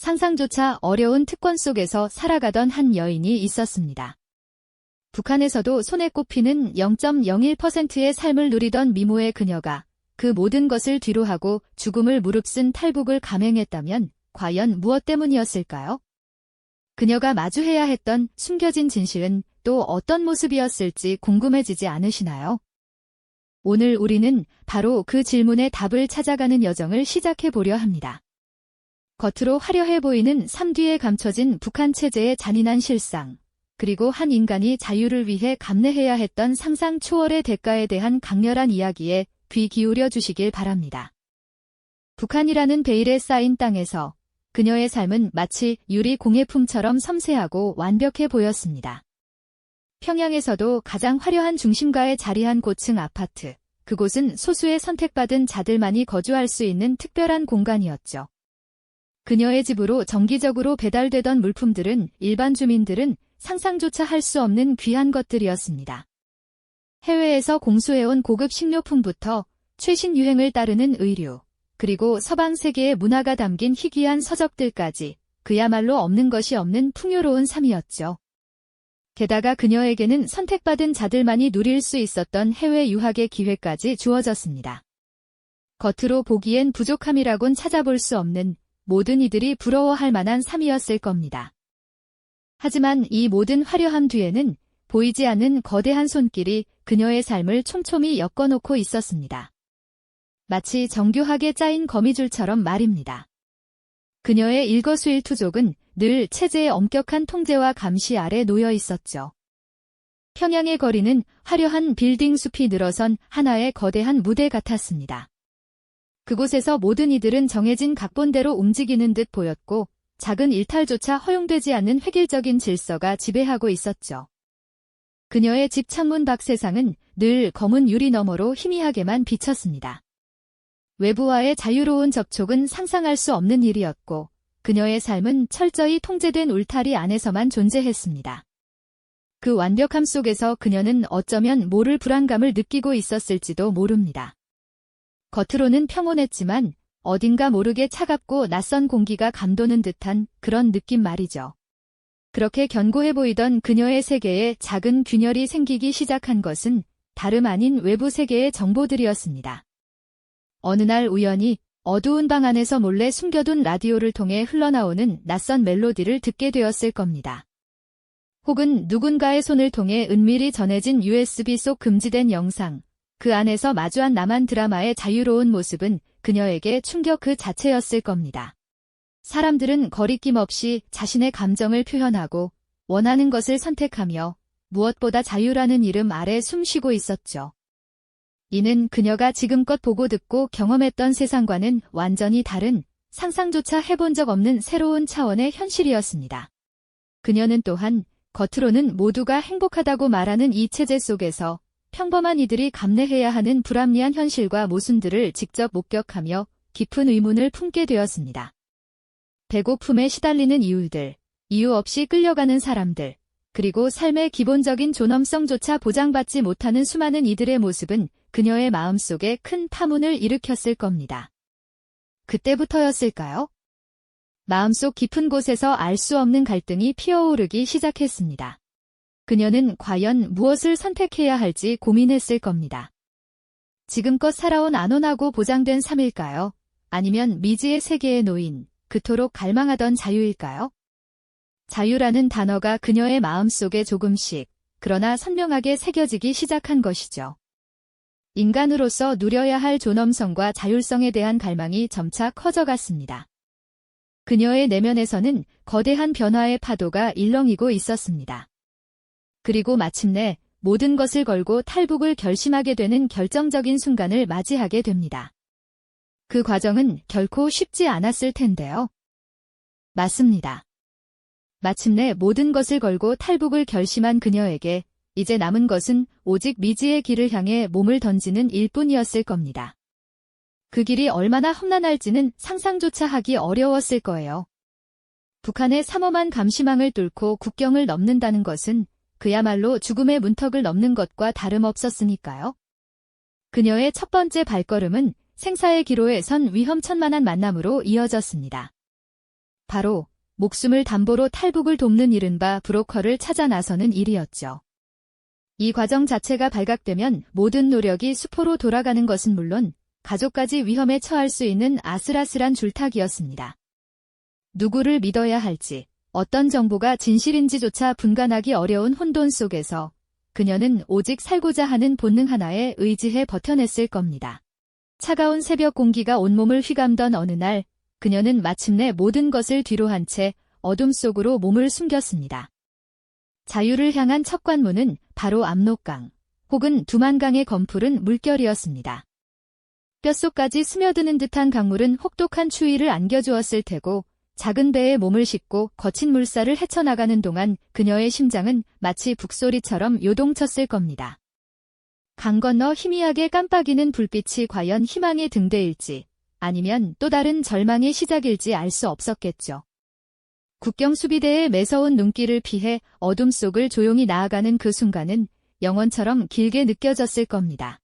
상상조차 어려운 특권 속에서 살아가던 한 여인이 있었습니다. 북한에서도 손에 꼽히는 0.01%의 삶을 누리던 미모의 그녀가 그 모든 것을 뒤로하고 죽음을 무릅쓴 탈북을 감행했다면 과연 무엇 때문이었을까요? 그녀가 마주해야 했던 숨겨진 진실은 또 어떤 모습이었을지 궁금해지지 않으시나요? 오늘 우리는 바로 그 질문에 답을 찾아가는 여정을 시작해보려 합니다. 겉으로 화려해 보이는 삶 뒤에 감춰진 북한 체제의 잔인한 실상, 그리고 한 인간이 자유를 위해 감내해야 했던 상상 초월의 대가에 대한 강렬한 이야기에 귀 기울여 주시길 바랍니다. 북한이라는 베일에 쌓인 땅에서 그녀의 삶은 마치 유리 공예품처럼 섬세하고 완벽해 보였습니다. 평양에서도 가장 화려한 중심가에 자리한 고층 아파트, 그곳은 소수의 선택받은 자들만이 거주할 수 있는 특별한 공간이었죠. 그녀의 집으로 정기적으로 배달되던 물품들은 일반 주민들은 상상조차 할 수 없는 귀한 것들이었습니다. 해외에서 공수해온 고급 식료품부터 최신 유행을 따르는 의류, 그리고 서방 세계의 문화가 담긴 희귀한 서적들까지 그야말로 없는 것이 없는 풍요로운 삶이었죠. 게다가 그녀에게는 선택받은 자들만이 누릴 수 있었던 해외 유학의 기회까지 주어졌습니다. 겉으로 보기엔 부족함이라곤 찾아볼 수 없는 모든 이들이 부러워할 만한 삶이었을 겁니다. 하지만 이 모든 화려함 뒤에는 보이지 않는 거대한 손길이 그녀의 삶을 촘촘히 엮어놓고 있었습니다. 마치 정교하게 짜인 거미줄처럼 말입니다. 그녀의 일거수일투족은 늘 체제의 엄격한 통제와 감시 아래 놓여 있었죠. 평양의 거리는 화려한 빌딩 숲이 늘어선 하나의 거대한 무대 같았습니다. 그곳에서 모든 이들은 정해진 각본대로 움직이는 듯 보였고 작은 일탈조차 허용되지 않는 획일적인 질서가 지배하고 있었죠. 그녀의 집 창문 밖 세상은 늘 검은 유리 너머로 희미하게만 비쳤습니다. 외부와의 자유로운 접촉은 상상할 수 없는 일이었고 그녀의 삶은 철저히 통제된 울타리 안에서만 존재했습니다. 그 완벽함 속에서 그녀는 어쩌면 모를 불안감을 느끼고 있었을지도 모릅니다. 겉으로는 평온했지만 어딘가 모르게 차갑고 낯선 공기가 감도는 듯한 그런 느낌 말이죠. 그렇게 견고해 보이던 그녀의 세계에 작은 균열이 생기기 시작한 것은 다름 아닌 외부 세계의 정보들이었습니다. 어느 날 우연히 어두운 방 안에서 몰래 숨겨둔 라디오를 통해 흘러나오는 낯선 멜로디를 듣게 되었을 겁니다. 혹은 누군가의 손을 통해 은밀히 전해진 USB 속 금지된 영상, 그 안에서 마주한 남한 드라마의 자유로운 모습은 그녀에게 충격 그 자체였을 겁니다. 사람들은 거리낌 없이 자신의 감정을 표현하고 원하는 것을 선택하며 무엇보다 자유라는 이름 아래 숨쉬고 있었죠. 이는 그녀가 지금껏 보고 듣고 경험했던 세상과는 완전히 다른 상상조차 해본 적 없는 새로운 차원의 현실이었습니다. 그녀는 또한 겉으로는 모두가 행복하다고 말하는 이 체제 속에서 평범한 이들이 감내해야 하는 불합리한 현실과 모순들을 직접 목격하며 깊은 의문을 품게 되었습니다. 배고픔에 시달리는 이유들, 이유 없이 끌려가는 사람들, 그리고 삶의 기본적인 존엄성조차 보장받지 못하는 수많은 이들의 모습은 그녀의 마음속에 큰 파문을 일으켰을 겁니다. 그때부터였을까요? 마음속 깊은 곳에서 알 수 없는 갈등이 피어오르기 시작했습니다. 그녀는 과연 무엇을 선택해야 할지 고민했을 겁니다. 지금껏 살아온 안온하고 보장된 삶일까요? 아니면 미지의 세계에 놓인 그토록 갈망하던 자유일까요? 자유라는 단어가 그녀의 마음속에 조금씩, 그러나 선명하게 새겨지기 시작한 것이죠. 인간으로서 누려야 할 존엄성과 자율성에 대한 갈망이 점차 커져갔습니다. 그녀의 내면에서는 거대한 변화의 파도가 일렁이고 있었습니다. 그리고 마침내 모든 것을 걸고 탈북을 결심하게 되는 결정적인 순간을 맞이하게 됩니다. 그 과정은 결코 쉽지 않았을 텐데요. 맞습니다. 마침내 모든 것을 걸고 탈북을 결심한 그녀에게 이제 남은 것은 오직 미지의 길을 향해 몸을 던지는 일뿐이었을 겁니다. 그 길이 얼마나 험난할지는 상상조차 하기 어려웠을 거예요. 북한의 삼엄한 감시망을 뚫고 국경을 넘는다는 것은 그야말로 죽음의 문턱을 넘는 것과 다름없었으니까요. 그녀의 첫 번째 발걸음은 생사의 기로에 선 위험천만한 만남으로 이어졌습니다. 바로 목숨을 담보로 탈북을 돕는 이른바 브로커를 찾아 나서는 일이었죠. 이 과정 자체가 발각되면 모든 노력이 수포로 돌아가는 것은 물론 가족까지 위험에 처할 수 있는 아슬아슬한 줄타기였습니다. 누구를 믿어야 할지, 어떤 정보가 진실인지조차 분간하기 어려운 혼돈 속에서 그녀는 오직 살고자 하는 본능 하나에 의지해 버텨냈을 겁니다. 차가운 새벽 공기가 온몸을 휘감던 어느 날, 그녀는 마침내 모든 것을 뒤로 한 채 어둠 속으로 몸을 숨겼습니다. 자유를 향한 첫 관문은 바로 압록강, 혹은 두만강의 검푸른 물결이었습니다. 뼛속까지 스며드는 듯한 강물은 혹독한 추위를 안겨주었을 테고 작은 배에 몸을 싣고 거친 물살을 헤쳐나가는 동안 그녀의 심장은 마치 북소리처럼 요동쳤을 겁니다. 강 건너 희미하게 깜빡이는 불빛이 과연 희망의 등대일지 아니면 또 다른 절망의 시작일지 알 수 없었겠죠. 국경 수비대의 매서운 눈길을 피해 어둠 속을 조용히 나아가는 그 순간은 영원처럼 길게 느껴졌을 겁니다.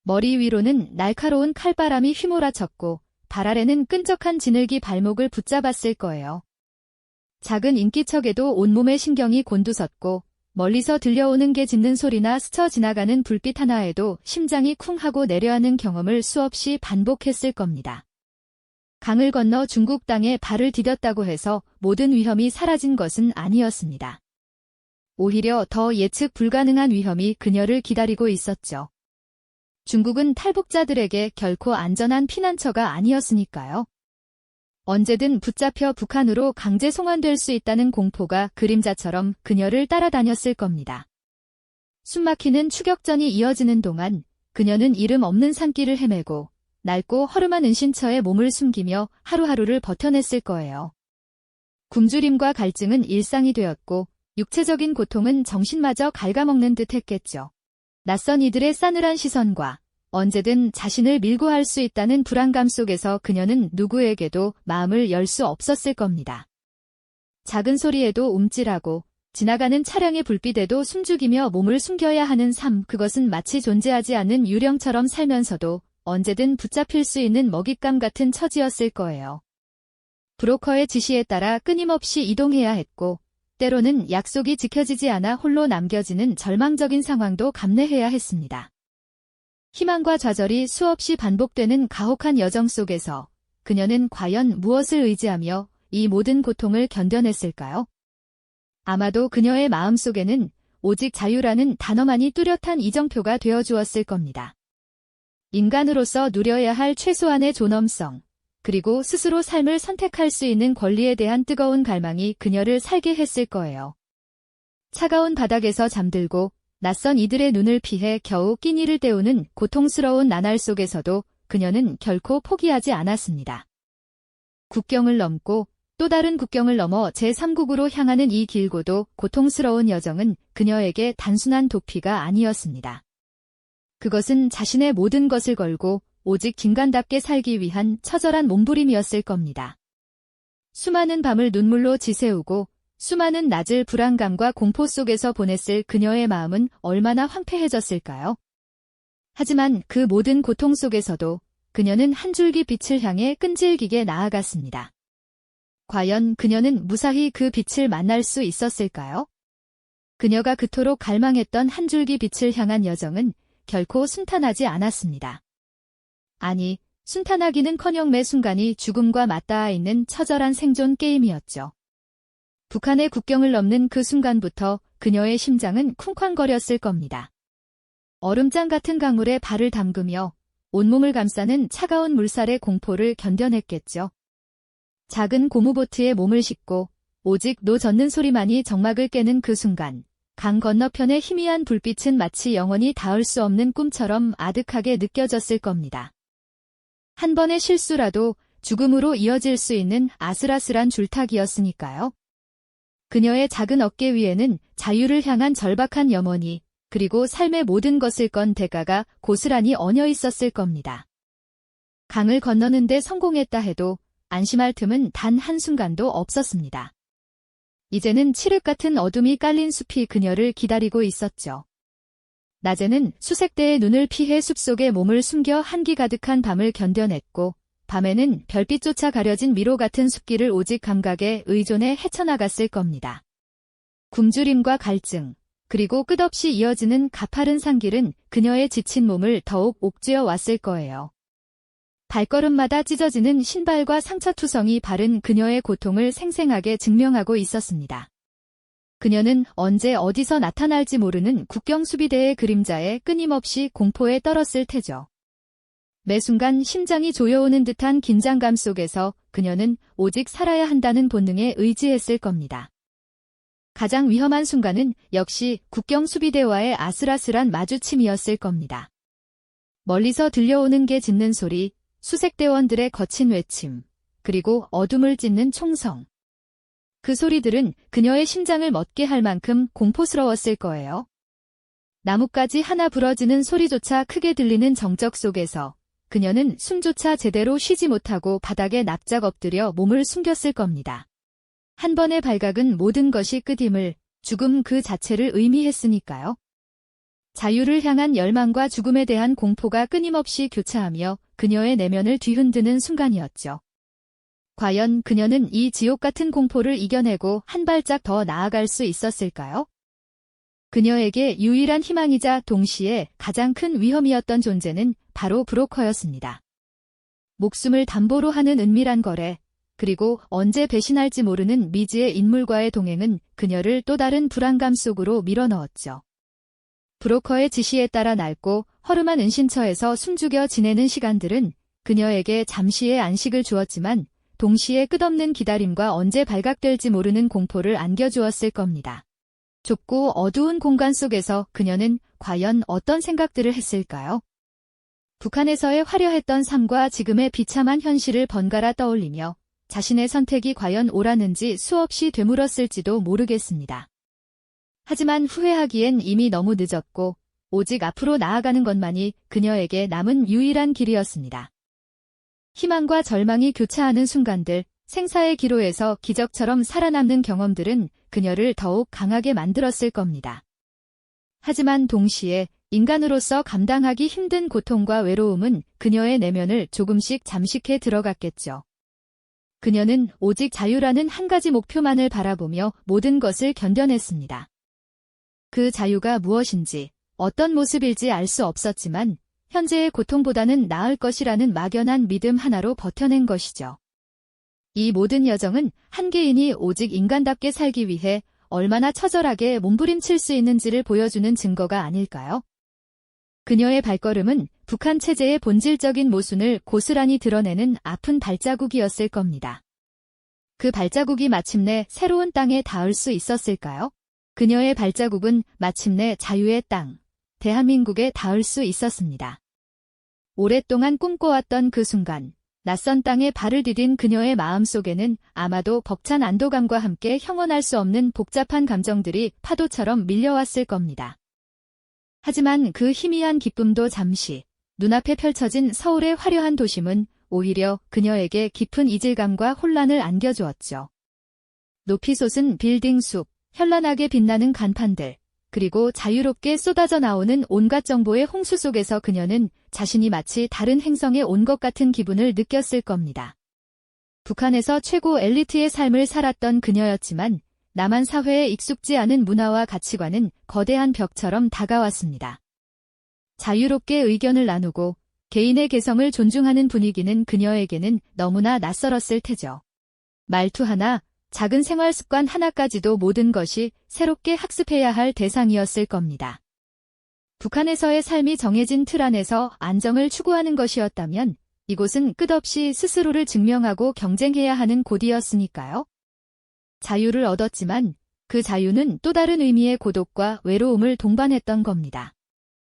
머리 위로는 날카로운 칼바람이 휘몰아쳤고 발 아래는 끈적한 지늘기 발목을 붙잡았을 거예요. 작은 인기척에도 온몸의 신경이 곤두섰고 멀리서 들려오는 개 짖는 소리나 스쳐 지나가는 불빛 하나에도 심장이 쿵 하고 내려앉는 경험을 수없이 반복했을 겁니다. 강을 건너 중국 땅에 발을 디뎠다고 해서 모든 위험이 사라진 것은 아니었습니다. 오히려 더 예측 불가능한 위험이 그녀를 기다리고 있었죠. 중국은 탈북자들에게 결코 안전한 피난처가 아니었으니까요. 언제든 붙잡혀 북한으로 강제 송환될 수 있다는 공포가 그림자처럼 그녀를 따라다녔을 겁니다. 숨막히는 추격전이 이어지는 동안 그녀는 이름 없는 산길을 헤매고 낡고 허름한 은신처에 몸을 숨기며 하루하루를 버텨냈을 거예요. 굶주림과 갈증은 일상이 되었고 육체적인 고통은 정신마저 갉아먹는 듯 했겠죠. 낯선 이들의 싸늘한 시선과 언제든 자신을 밀고 할 수 있다는 불안감 속에서 그녀는 누구에게도 마음을 열 수 없었을 겁니다. 작은 소리에도 움찔하고 지나가는 차량의 불빛에도 숨죽이며 몸을 숨겨야 하는 삶, 그것은 마치 존재하지 않는 유령처럼 살면서도 언제든 붙잡힐 수 있는 먹잇감 같은 처지였을 거예요. 브로커의 지시에 따라 끊임없이 이동해야 했고 때로는 약속이 지켜지지 않아 홀로 남겨지는 절망적인 상황도 감내해야 했습니다. 희망과 좌절이 수없이 반복되는 가혹한 여정 속에서 그녀는 과연 무엇을 의지하며 이 모든 고통을 견뎌냈을까요? 아마도 그녀의 마음속에는 오직 자유라는 단어만이 뚜렷한 이정표가 되어주었을 겁니다. 인간으로서 누려야 할 최소한의 존엄성, 그리고 스스로 삶을 선택할 수 있는 권리에 대한 뜨거운 갈망이 그녀를 살게 했을 거예요. 차가운 바닥에서 잠들고 낯선 이들의 눈을 피해 겨우 끼니를 때우는 고통스러운 나날 속에서도 그녀는 결코 포기하지 않았습니다. 국경을 넘고 또 다른 국경을 넘어 제3국으로 향하는 이 길고도 고통스러운 여정은 그녀에게 단순한 도피가 아니었습니다. 그것은 자신의 모든 것을 걸고 오직 인간답게 살기 위한 처절한 몸부림이었을 겁니다. 수많은 밤을 눈물로 지새우고 수많은 낮을 불안감과 공포 속에서 보냈을 그녀의 마음은 얼마나 황폐해졌을까요? 하지만 그 모든 고통 속에서도 그녀는 한 줄기 빛을 향해 끈질기게 나아갔습니다. 과연 그녀는 무사히 그 빛을 만날 수 있었을까요? 그녀가 그토록 갈망했던 한 줄기 빛을 향한 여정은 결코 순탄하지 않았습니다. 아니, 순탄하기는커녕 매 순간이 죽음과 맞닿아 있는 처절한 생존 게임이었죠. 북한의 국경을 넘는 그 순간부터 그녀의 심장은 쿵쾅거렸을 겁니다. 얼음장 같은 강물에 발을 담그며 온몸을 감싸는 차가운 물살의 공포를 견뎌냈겠죠. 작은 고무보트에 몸을 싣고 오직 노 젓는 소리만이 정막을 깨는 그 순간, 강 건너편의 희미한 불빛은 마치 영원히 닿을 수 없는 꿈처럼 아득하게 느껴졌을 겁니다. 한 번의 실수라도 죽음으로 이어질 수 있는 아슬아슬한 줄타기였으니까요. 그녀의 작은 어깨 위에는 자유를 향한 절박한 염원이, 그리고 삶의 모든 것을 건 대가가 고스란히 얹어 있었을 겁니다. 강을 건너는데 성공했다 해도 안심할 틈은 단 한순간도 없었습니다. 이제는 칠흑 같은 어둠이 깔린 숲이 그녀를 기다리고 있었죠. 낮에는 수색대의 눈을 피해 숲속에 몸을 숨겨 한기 가득한 밤을 견뎌냈고, 밤에는 별빛조차 가려진 미로 같은 숲길을 오직 감각에 의존해 헤쳐나갔을 겁니다. 굶주림과 갈증, 그리고 끝없이 이어지는 가파른 산길은 그녀의 지친 몸을 더욱 옥죄어 왔을 거예요. 발걸음마다 찢어지는 신발과 상처투성이 바른 그녀의 고통을 생생하게 증명하고 있었습니다. 그녀는 언제 어디서 나타날지 모르는 국경수비대의 그림자에 끊임없이 공포에 떨었을 테죠. 매 순간 심장이 조여오는 듯한 긴장감 속에서 그녀는 오직 살아야 한다는 본능에 의지했을 겁니다. 가장 위험한 순간은 역시 국경수비대와의 아슬아슬한 마주침이었을 겁니다. 멀리서 들려오는 개 짖는 소리, 수색대원들의 거친 외침, 그리고 어둠을 찢는 총성. 그 소리들은 그녀의 심장을 멎게 할 만큼 공포스러웠을 거예요. 나뭇가지 하나 부러지는 소리조차 크게 들리는 정적 속에서 그녀는 숨조차 제대로 쉬지 못하고 바닥에 납작 엎드려 몸을 숨겼을 겁니다. 한 번의 발각은 모든 것이 끝임을, 죽음 그 자체를 의미했으니까요. 자유를 향한 열망과 죽음에 대한 공포가 끊임없이 교차하며 그녀의 내면을 뒤흔드는 순간이었죠. 과연 그녀는 이 지옥 같은 공포를 이겨내고 한 발짝 더 나아갈 수 있었을까요? 그녀에게 유일한 희망이자 동시에 가장 큰 위험이었던 존재는 바로 브로커였습니다. 목숨을 담보로 하는 은밀한 거래, 그리고 언제 배신할지 모르는 미지의 인물과의 동행은 그녀를 또 다른 불안감 속으로 밀어넣었죠. 브로커의 지시에 따라 낡고 허름한 은신처에서 숨죽여 지내는 시간들은 그녀에게 잠시의 안식을 주었지만 동시에 끝없는 기다림과 언제 발각될지 모르는 공포를 안겨주었을 겁니다. 좁고 어두운 공간 속에서 그녀는 과연 어떤 생각들을 했을까요? 북한에서의 화려했던 삶과 지금의 비참한 현실을 번갈아 떠올리며 자신의 선택이 과연 옳았는지 수없이 되물었을지도 모르겠습니다. 하지만 후회하기엔 이미 너무 늦었고 오직 앞으로 나아가는 것만이 그녀에게 남은 유일한 길이었습니다. 희망과 절망이 교차하는 순간들, 생사의 기로에서 기적처럼 살아남는 경험들은 그녀를 더욱 강하게 만들었을 겁니다. 하지만 동시에 인간으로서 감당하기 힘든 고통과 외로움은 그녀의 내면을 조금씩 잠식해 들어갔겠죠. 그녀는 오직 자유라는 한 가지 목표만을 바라보며 모든 것을 견뎌냈습니다. 그 자유가 무엇인지, 어떤 모습일지 알 수 없었지만 현재의 고통보다는 나을 것이라는 막연한 믿음 하나로 버텨낸 것이죠. 이 모든 여정은 한 개인이 오직 인간답게 살기 위해 얼마나 처절하게 몸부림칠 수 있는지를 보여주는 증거가 아닐까요? 그녀의 발걸음은 북한 체제의 본질적인 모순을 고스란히 드러내는 아픈 발자국이었을 겁니다. 그 발자국이 마침내 새로운 땅에 닿을 수 있었을까요? 그녀의 발자국은 마침내 자유의 땅, 대한민국에 닿을 수 있었습니다. 오랫동안 꿈꿔왔던 그 순간, 낯선 땅에 발을 디딘 그녀의 마음속에는 아마도 벅찬 안도감과 함께 형언할 수 없는 복잡한 감정들이 파도처럼 밀려왔을 겁니다. 하지만 그 희미한 기쁨도 잠시, 눈앞에 펼쳐진 서울의 화려한 도심은 오히려 그녀에게 깊은 이질감과 혼란을 안겨주었죠. 높이 솟은 빌딩 숲, 현란하게 빛나는 간판들, 그리고 자유롭게 쏟아져 나오는 온갖 정보의 홍수 속에서 그녀는 자신이 마치 다른 행성에 온 것 같은 기분을 느꼈을 겁니다. 북한에서 최고 엘리트의 삶을 살았던 그녀였지만 남한 사회에 익숙지 않은 문화와 가치관은 거대한 벽처럼 다가왔습니다. 자유롭게 의견을 나누고 개인의 개성을 존중하는 분위기는 그녀에게는 너무나 낯설었을 테죠. 말투 하나, 작은 생활 습관 하나까지도 모든 것이 새롭게 학습해야 할 대상이었을 겁니다. 북한에서의 삶이 정해진 틀 안에서 안정을 추구하는 것이었다면 이곳은 끝없이 스스로를 증명하고 경쟁해야 하는 곳이었으니까요. 자유를 얻었지만 그 자유는 또 다른 의미의 고독과 외로움을 동반했던 겁니다.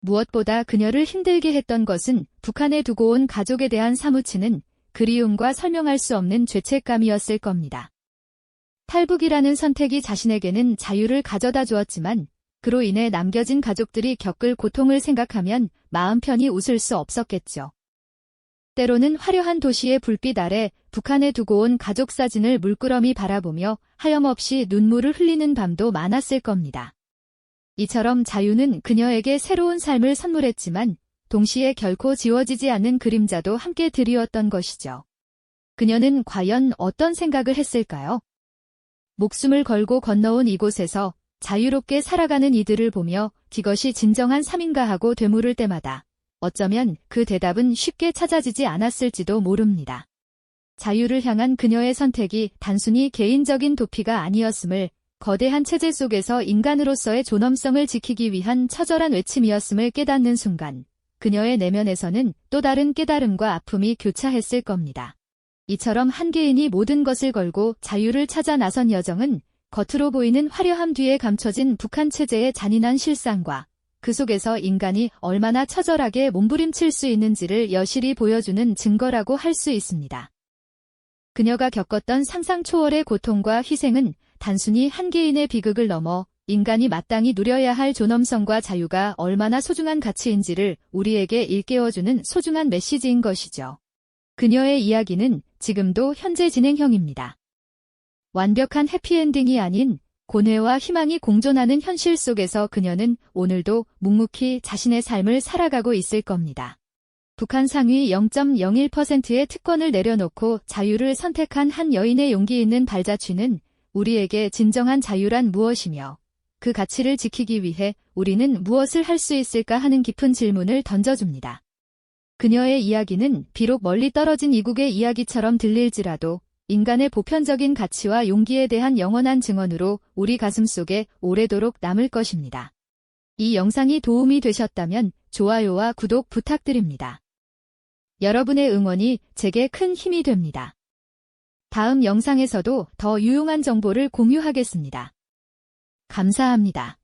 무엇보다 그녀를 힘들게 했던 것은 북한에 두고 온 가족에 대한 사무치는 그리움과 설명할 수 없는 죄책감이었을 겁니다. 탈북이라는 선택이 자신에게는 자유를 가져다 주었지만 그로 인해 남겨진 가족들이 겪을 고통을 생각하면 마음 편히 웃을 수 없었겠죠. 때로는 화려한 도시의 불빛 아래 북한에 두고 온 가족 사진을 물끄러미 바라보며 하염없이 눈물을 흘리는 밤도 많았을 겁니다. 이처럼 자유는 그녀에게 새로운 삶을 선물했지만 동시에 결코 지워지지 않는 그림자도 함께 드리웠던 것이죠. 그녀는 과연 어떤 생각을 했을까요? 목숨을 걸고 건너온 이곳에서 자유롭게 살아가는 이들을 보며 이것이 진정한 삶인가 하고 되물을 때마다 어쩌면 그 대답은 쉽게 찾아지지 않았을지도 모릅니다. 자유를 향한 그녀의 선택이 단순히 개인적인 도피가 아니었음을, 거대한 체제 속에서 인간으로서의 존엄성을 지키기 위한 처절한 외침이었음을 깨닫는 순간, 그녀의 내면에서는 또 다른 깨달음과 아픔이 교차했을 겁니다. 이처럼 한 개인이 모든 것을 걸고 자유를 찾아 나선 여정은 겉으로 보이는 화려함 뒤에 감춰진 북한 체제의 잔인한 실상과 그 속에서 인간이 얼마나 처절하게 몸부림칠 수 있는지를 여실히 보여주는 증거라고 할 수 있습니다. 그녀가 겪었던 상상 초월의 고통과 희생은 단순히 한 개인의 비극을 넘어 인간이 마땅히 누려야 할 존엄성과 자유가 얼마나 소중한 가치인지를 우리에게 일깨워주는 소중한 메시지인 것이죠. 그녀의 이야기는 지금도 현재 진행형입니다. 완벽한 해피엔딩이 아닌 고뇌와 희망이 공존하는 현실 속에서 그녀는 오늘도 묵묵히 자신의 삶을 살아가고 있을 겁니다. 북한 상위 0.01%의 특권을 내려놓고 자유를 선택한 한 여인의 용기 있는 발자취는 우리에게 진정한 자유란 무엇이며 그 가치를 지키기 위해 우리는 무엇을 할 수 있을까 하는 깊은 질문을 던져줍니다. 그녀의 이야기는 비록 멀리 떨어진 이국의 이야기처럼 들릴지라도 인간의 보편적인 가치와 용기에 대한 영원한 증언으로 우리 가슴속에 오래도록 남을 것입니다. 이 영상이 도움이 되셨다면 좋아요와 구독 부탁드립니다. 여러분의 응원이 제게 큰 힘이 됩니다. 다음 영상에서도 더 유용한 정보를 공유하겠습니다. 감사합니다.